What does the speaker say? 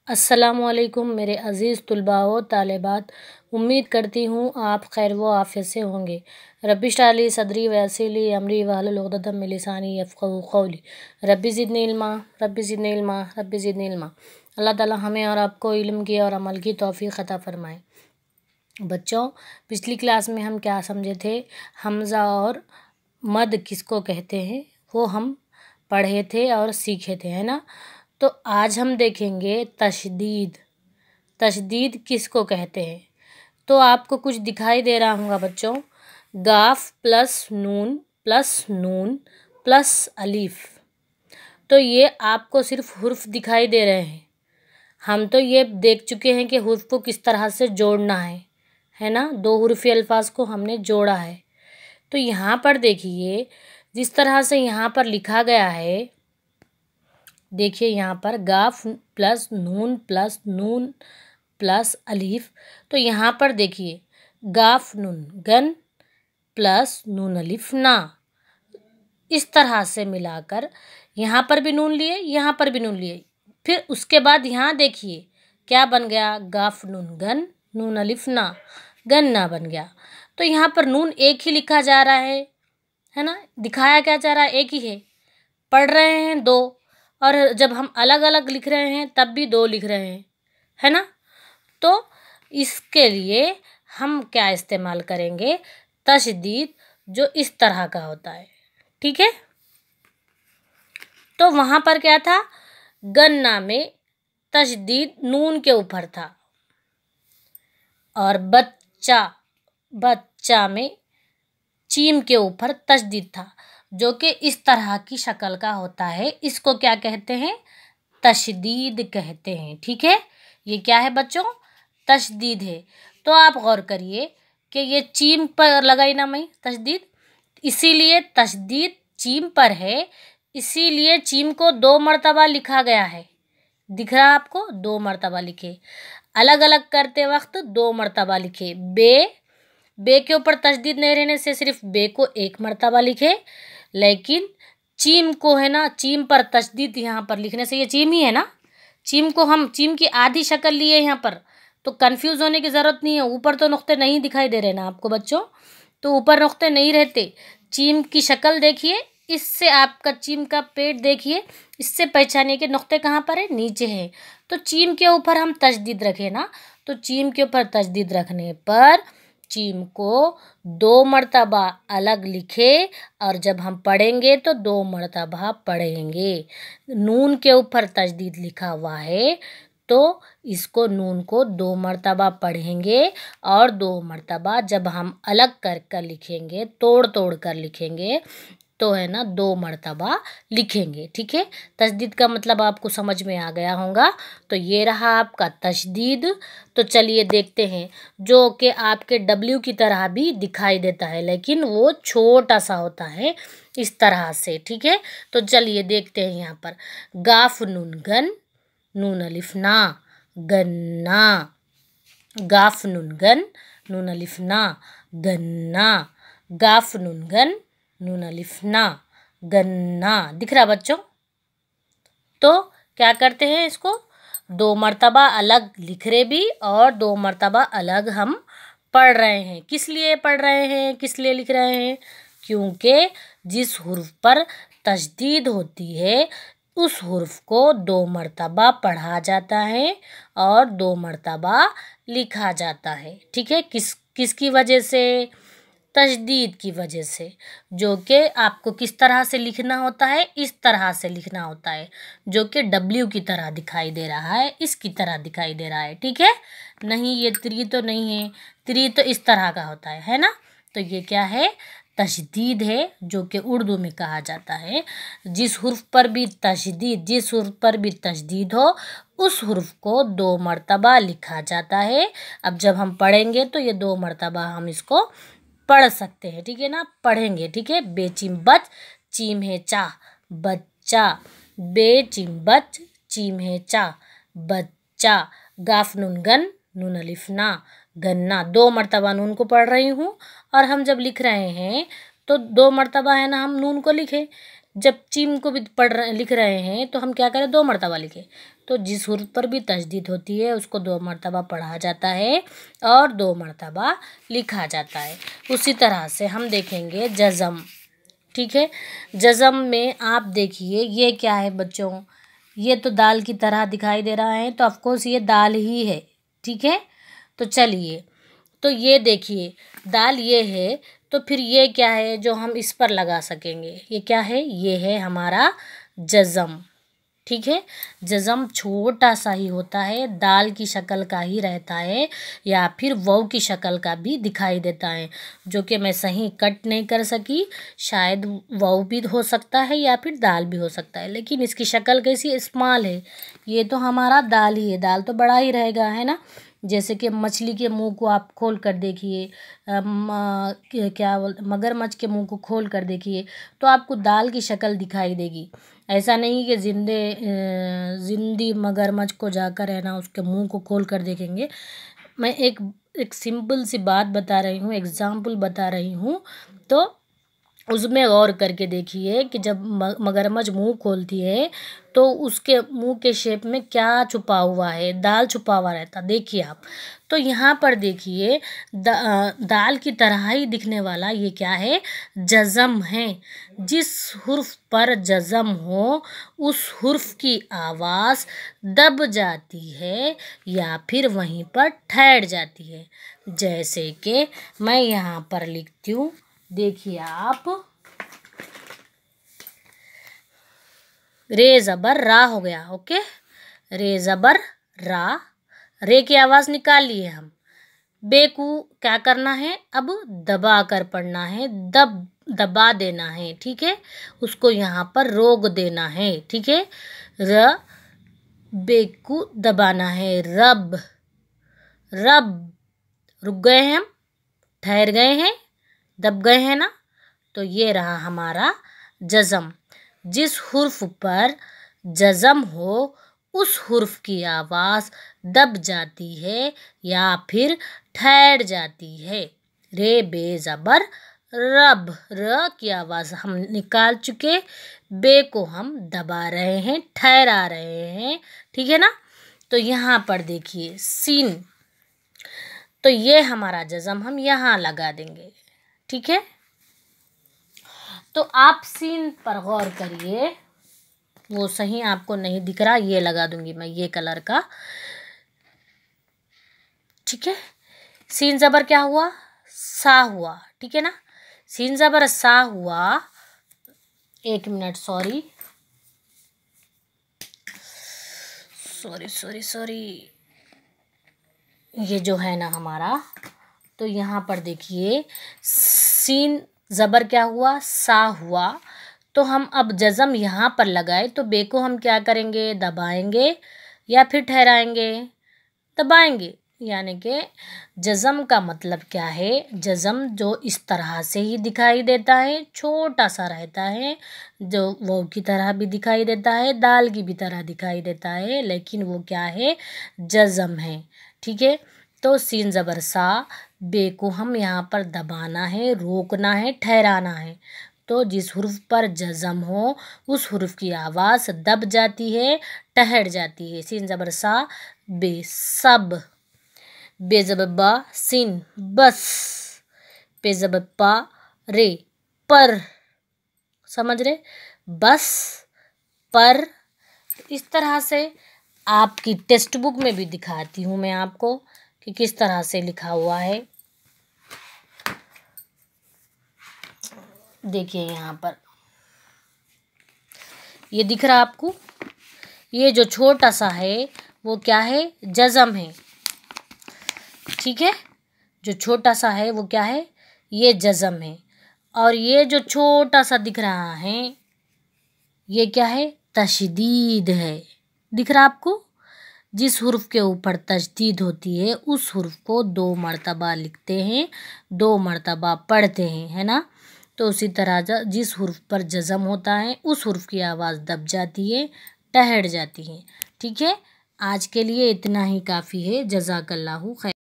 अस्सलामुअलैकुम मेरे अज़ीज़ तुलबा व तालिबात। उम्मीद करती हूँ आप खैर व आफ़ियत से होंगे। रब्बी इश्रह ली सदरी वयस्सिर ली अमरी वहलुल उक़दतम मिन लिसानी यफ़क़हू क़ौली। रब्बी ज़िदनी इल्मा, रब्बी ज़िदनी इल्मा, रब्बी ज़िदनी इल्मा। अल्लाह ताला हमें और आपको इल्म की और अमल की तौफ़ीक़ अता फ़रमाए। बच्चों, पिछली क्लास में हम क्या समझे थे? हमज़ा और मद किसको कहते हैं वो हम पढ़े थे और सीखे थे, है ना। तो आज हम देखेंगे तशदीद। तशदीद किसको कहते हैं? तो आपको कुछ दिखाई दे रहा होगा बच्चों। गाफ प्लस नून प्लस अलीफ। तो ये आपको सिर्फ हुर्फ दिखाई दे रहे हैं। हम तो ये देख चुके हैं कि हुर्फ को किस तरह से जोड़ना है ना। दो हुर्फ़ी अल्फाज को हमने जोड़ा है। तो यहाँ पर देखिए, जिस तरह से यहाँ पर लिखा गया है, देखिए यहाँ पर गाफ प्लस नून प्लस अलीफ। तो यहाँ पर देखिए गाफ नून गन प्लस नून अलीफ ना, इस तरह से मिलाकर यहाँ पर भी नून लिए, यहाँ पर भी नून लिए। फिर उसके बाद यहाँ देखिए क्या बन गया, गाफ नून गन नून अलीफ ना, गन्ना बन गया। तो यहाँ पर नून एक ही लिखा जा रहा है ना। दिखाया क्या जा रहा है, एक ही है। पढ़ रहे हैं दो, और जब हम अलग अलग लिख रहे हैं तब भी दो लिख रहे हैं, है ना। तो इसके लिए हम क्या इस्तेमाल करेंगे, तशदीद, जो इस तरह का होता है, ठीक है। तो वहाँ पर क्या था, गन्ना में तशदीद नून के ऊपर था, और बच्चा में चीम के ऊपर तशदीद था, जो कि इस तरह की शक्ल का होता है। इसको क्या कहते हैं, तशदीद कहते हैं, ठीक है। ये क्या है बच्चों, तशदीद है। तो आप गौर करिए कि ये चीम पर लगाई ना मैं तशदीद, इसीलिए तशदीद चीम पर है, इसीलिए चीम को 2 मरतबा लिखा गया है। दिख रहा आपको, 2 मरतबा लिखे। अलग अलग करते वक्त 2 मरतबा लिखे। बे के ऊपर तशदीद नहीं रहने से सिर्फ बे को 1 मरतबा लिखे, लेकिन चीम को है ना, चीम पर तशदीद यहाँ पर लिखने से, ये चीम ही है ना, चीम को हम चीम की आधी शक्ल लिए यहाँ पर, तो कंफ्यूज होने की ज़रूरत नहीं है। ऊपर तो नुक्ते नहीं दिखाई दे रहे ना आपको बच्चों, तो ऊपर नुक्ते नहीं रहते। चीम की शक्ल देखिए, इससे आपका चीम का पेट देखिए, इससे पहचानिए कि नुक्ते कहाँ पर है, नीचे है। तो चीम के ऊपर हम तशदीद रखें ना, तो चीम के ऊपर तशदीद रखने पर चीम को 2 मरतबा अलग लिखे, और जब हम पढ़ेंगे तो 2 मरतबा पढ़ेंगे। नून के ऊपर तशदीद लिखा हुआ है, तो इसको नून को 2 मरतबा पढ़ेंगे, और 2 मरतबा जब हम अलग कर लिखेंगे, तोड़ कर लिखेंगे, तो है ना 2 मरतबा लिखेंगे, ठीक है। तशदीद का मतलब आपको समझ में आ गया होगा। तो ये रहा आपका तशदीद। तो चलिए देखते हैं, जो कि आपके डब्ल्यू की तरह भी दिखाई देता है, लेकिन वो छोटा सा होता है इस तरह से, ठीक है। तो चलिए देखते हैं यहाँ पर, गाफ नून गन नून अलिफ ना, गन्ना। गाफ नून गन नून अलिफ ना, गन्ना। गाफ नून गन नून अलिफ ना, गन्ना। दिख रहा बच्चों। तो क्या करते हैं, इसको 2 मरतबा अलग लिख रहे भी, और 2 मरतबा अलग हम पढ़ रहे हैं। किस लिए पढ़ रहे हैं, किस लिए लिख रहे हैं, क्योंकि जिस हुर्फ पर तशदीद होती है उस हुर्फ को 2 मरतबा पढ़ा जाता है और 2 मरतबा लिखा जाता है, ठीक है। किसकी वजह से, तशदीद की वजह से, जो कि आपको किस तरह से लिखना होता है, इस तरह से लिखना होता है, जो कि डब्ल्यू की तरह दिखाई दे रहा है, इसकी तरह दिखाई दे रहा है, ठीक है। नहीं, ये 3 तो नहीं है, 3 तो इस तरह का होता है ना। तो ये क्या है, तशदीद है, जो कि उर्दू में कहा जाता है। जिस हुर्फ पर भी तशदीद हो, उस हुर्फ को 2 मरतबा लिखा जाता है। अब जब हम पढ़ेंगे तो ये 2 मरतबा हम इसको पढ़ सकते हैं, ठीक है ना, पढ़ेंगे, ठीक है। बेचिम बच, चीम है चा, बच्चा। बेचिम बच, चीम है चा, बच्चा। गाफ नून गन नून अलिफ ना, गन्ना। 2 मरतबा नून को पढ़ रही हूँ, और हम जब लिख रहे हैं तो 2 मरतबा है ना हम नून को लिखे। जब चीम को भी लिख रहे हैं तो हम क्या करें, 2 मरतबा लिखें। तो जिस हुर्फ पर भी तशदीद होती है उसको 2 मरतबा पढ़ा जाता है और 2 मरतबा लिखा जाता है। उसी तरह से हम देखेंगे जज़म। ठीक है, जज़म में आप देखिए ये क्या है बच्चों, ये तो दाल की तरह दिखाई दे रहा है, तो ऑफकोर्स ये दाल ही है। ठीक है, तो चलिए, तो ये देखिए दाल ये है, तो फिर ये क्या है जो हम इस पर लगा सकेंगे, ये क्या है, ये है हमारा जज़म। ठीक है, जज़म छोटा सा ही होता है, दाल की शक्ल का ही रहता है या फिर वाव की शक्ल का भी दिखाई देता है, जो कि मैं सही कट नहीं कर सकी। शायद वाव भी हो सकता है या फिर दाल भी हो सकता है, लेकिन इसकी शक्ल कैसी, स्मॉल है। ये तो हमारा दाल ही है, दाल तो बड़ा ही रहेगा, है ना। जैसे कि मछली के मुंह को आप खोल कर देखिए, क्या मगरमच्छ के मुंह को खोल कर देखिए तो आपको दाल की शक्ल दिखाई देगी। ऐसा नहीं कि जिंदी मगरमच्छ को जाकर है ना उसके मुंह को खोल कर देखेंगे। मैं एक सिंपल सी बात बता रही हूँ, एग्जाम्पल बता रही हूँ, तो उसमें गौर करके देखिए कि जब मगरमच्छ मुंह खोलती है तो उसके मुंह के शेप में क्या छुपा हुआ है, दाल छुपा हुआ रहता, देखिए आप। तो यहाँ पर देखिए दाल की तरह ही दिखने वाला ये क्या है, जज़म है। जिस हुर्फ पर जज़म हो उस हुर्फ की आवाज़ दब जाती है या फिर वहीं पर ठहर जाती है। जैसे कि मैं यहाँ पर लिखती हूँ, देखिए आप, रे ज़बर रा हो गया। ओके, रे ज़बर रा, रे की आवाज़ निकाल लिए हम। बे को क्या करना है, अब दबा कर पढ़ना है, दबा देना है। ठीक है, उसको यहाँ पर रोक देना है। ठीक है, र, बे को दबाना है, रब, रब। रुक गए हैं हम, ठहर गए हैं, दब गए हैं ना, तो ये रहा हमारा जज़म। जिस हुर्फ पर जज़म हो उस हुर्फ की आवाज़ दब जाती है या फिर ठहर जाती है। रे बे ज़बर रब, र की आवाज़ हम निकाल चुके, बे को हम दबा रहे हैं, ठहरा रहे हैं। ठीक है ना, तो यहाँ पर देखिए सीन, तो ये हमारा जज़म हम यहाँ लगा देंगे। ठीक है, तो आप सीन पर गौर करिए, वो सही आपको नहीं दिख रहा, ये लगा दूंगी मैं ये कलर का। ठीक है, सीन ज़बर क्या हुआ, सा हुआ। ठीक है ना, सीन ज़बर सा हुआ। एक minute, sorry sorry sorry sorry, ये जो है ना हमारा, तो यहाँ पर देखिए सीन ज़बर क्या हुआ, सा हुआ। तो हम अब जज़म यहाँ पर लगाए तो बे को हम क्या करेंगे, दबाएंगे या फिर ठहराएंगे, दबाएंगे। यानी कि जज़म का मतलब क्या है, जज़म जो इस तरह से ही दिखाई देता है, छोटा सा रहता है, जो वो की तरह भी दिखाई देता है, दाल की भी तरह दिखाई देता है, लेकिन वो क्या है, जज़म है। ठीक है, तो सीन ज़बर सा, बे को हम यहाँ पर दबाना है, रोकना है, ठहराना है। तो जिस हुर्फ पर जज़म हो उस हुर्फ की आवाज़ दब जाती है, ठहर जाती है। सीन ज़बर सा, बे सब, बे ज़बर बा, सीन बस, पे ज़बर पा, रे पर। समझ रहे, बस, पर। इस तरह से आपकी टेक्स्ट बुक में भी दिखाती हूँ मैं आपको कि किस तरह से लिखा हुआ है। देखिए यहाँ पर ये दिख रहा आपको, ये जो छोटा सा है वो क्या है, जज़म है। ठीक है, जो छोटा सा है वो क्या है, ये जज़म है। और ये जो छोटा सा दिख रहा है ये क्या है, तशदीद है। दिख रहा आपको, जिस हुर्फ के ऊपर तशदीद होती है उस हुर्फ को 2 मरतबा लिखते हैं, 2 मरतबा पढ़ते हैं, है ना। तो उसी तरह जिस हुर्फ पर जज़म होता है उस हुर्फ की आवाज़ दब जाती है, ठहर जाती है। ठीक है, आज के लिए इतना ही काफ़ी है। जज़ाकल्लाहु खैर।